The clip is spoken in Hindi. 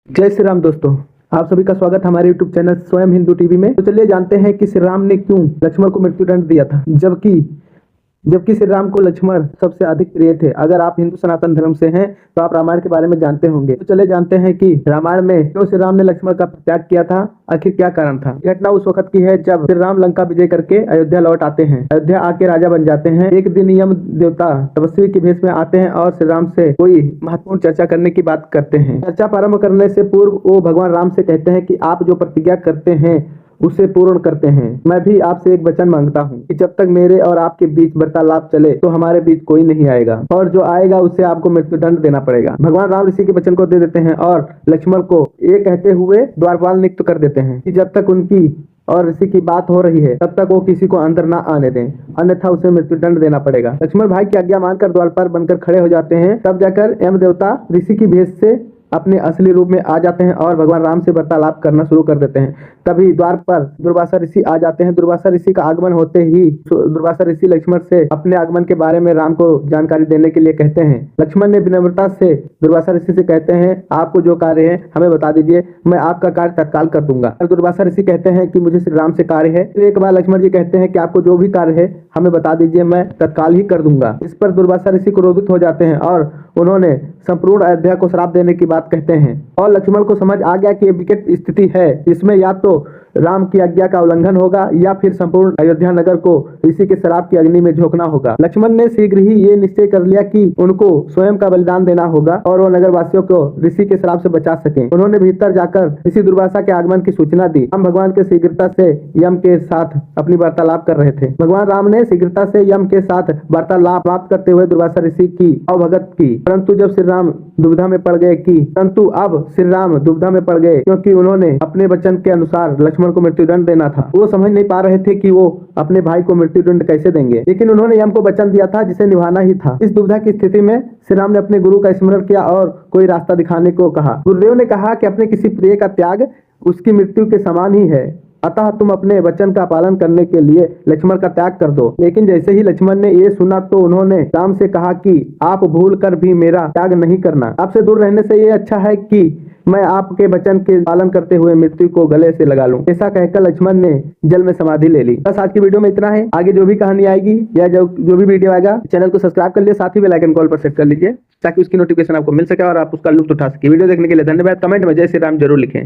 जय श्री राम दोस्तों। आप सभी का स्वागत हमारे YouTube चैनल स्वयं हिंदू टीवी में। तो चलिए जानते हैं कि श्री राम ने क्यों लक्ष्मण को मृत्युदंड दिया था, जबकि जबकि श्री राम को लक्ष्मण सबसे अधिक प्रिय थे। अगर आप हिंदू सनातन धर्म से हैं तो आप रामायण के बारे में जानते होंगे। तो चलिए जानते हैं कि रामायण में क्यों श्री राम ने लक्ष्मण का त्याग किया था, आखिर क्या कारण था। घटना उस वक्त की है जब श्री राम लंका विजय करके अयोध्या लौट आते हैं। अयोध्या आके राजा बन जाते हैं। एक दिन यम देवता तपस्वी के भेष में आते हैं और श्री राम से कोई महत्वपूर्ण चर्चा करने की बात करते हैं। चर्चा प्रारंभ करने से पूर्व वो भगवान राम से कहते हैं कि आप जो प्रतिज्ञा करते हैं उसे पूर्ण करते हैं। मैं भी आपसे एक वचन मांगता हूँ कि जब तक मेरे और आपके बीच वार्तालाप चले तो हमारे बीच कोई नहीं आएगा, और जो आएगा उसे आपको मृत्युदंड देना पड़ेगा। भगवान राम ऋषि के वचन को दे देते हैं और लक्ष्मण को ये कहते हुए द्वारपाल नियुक्त कर देते हैं कि जब तक उनकी और ऋषि की बात हो रही है तब तक वो किसी को अंदर ना आने दें, अन्यथा उसे मृत्युदंड देना पड़ेगा। लक्ष्मण भाई की आज्ञा मानकर द्वारपाल बनकर खड़े हो जाते हैं। तब जाकर यम देवता ऋषि की भेष से अपने असली रूप में आ जाते हैं और भगवान राम से वार्तालाप करना शुरू कर देते हैं। तभी द्वार पर दुर्वासा ऋषि आ जाते हैं। दुर्वासा ऋषि का आगमन होते ही दुर्वासा ऋषि लक्ष्मण से अपने आगमन के बारे में राम को जानकारी देने के लिए कहते हैं। लक्ष्मण ने विनम्रता से दुर्वासा ऋषि से कहते हैं, आपको जो कार्य है हमें बता दीजिए, मैं आपका कार्य तत्काल कर दूंगा। दुर्वासा ऋषि कहते हैं कि मुझे श्री राम से कार्य है। एक बार लक्ष्मण जी कहते हैं कि आपको जो भी कार्य है हमें बता दीजिए, मैं तत्काल ही कर दूंगा। इस पर दुर्वासा ऋषि क्रोधित हो जाते हैं और उन्होंने संपूर्ण अयोध्या को श्राप देने की बात कहते हैं। और लक्ष्मण को समझ आ गया कि ये विकट स्थिति है, इसमें या तो राम की आज्ञा का उल्लंघन होगा या फिर संपूर्ण अयोध्या नगर को ऋषि के श्राप की अग्नि में झोंकना होगा। लक्ष्मण ने शीघ्र ही ये निश्चय कर लिया कि उनको स्वयं का बलिदान देना होगा और वो नगर वासियों को ऋषि के श्राप से बचा सके। उन्होंने भीतर जाकर ऋषि दुर्वासा के आगमन की सूचना दी। हम भगवान के शीघ्रता से यम के साथ अपनी वार्तालाप कर रहे थे। भगवान राम ने शीघ्रता से यम के साथ वार्तालाप प्राप्त करते हुए दुर्वासा ऋषि की अवगत की, परंतु जब श्री राम दुविधा में पड़ गए क्योंकि उन्होंने अपने वचन के अनुसार लक्ष्मण को मृत्युदंड देना था। वो समझ नहीं पा रहे थे कि वो अपने भाई को मृत्युदंड कैसे देंगे, लेकिन उन्होंने यम को वचन दिया था जिसे निभाना ही था। इस दुविधा की स्थिति में श्री राम ने अपने गुरु का स्मरण किया और कोई रास्ता दिखाने को कहा। गुरुदेव ने कहा कि अपने किसी प्रिय का त्याग उसकी मृत्यु के समान ही है, अतः तुम अपने वचन का पालन करने के लिए लक्ष्मण का त्याग कर दो। लेकिन जैसे ही लक्ष्मण ने ये सुना तो उन्होंने राम से कहा कि आप भूल कर भी मेरा त्याग नहीं करना। आपसे दूर रहने से ये अच्छा है कि मैं आपके वचन के पालन करते हुए मृत्यु को गले से लगा लूं। ऐसा कहकर लक्ष्मण ने जल में समाधि ले ली। बस आज की वीडियो में इतना है। आगे जो भी कहानी आएगी या जो भी वीडियो आएगा चैनल को सब्सक्राइब कर लीजिए, साथ ही बेल आइकन कॉल पर सेट कर लीजिए ताकि उसकी नोटिफिकेशन आपको मिल सके और आप उसका लुत्फ उठा सके। वीडियो देखने के लिए धन्यवाद। कमेंट में जय श्री राम जरूर लिखें।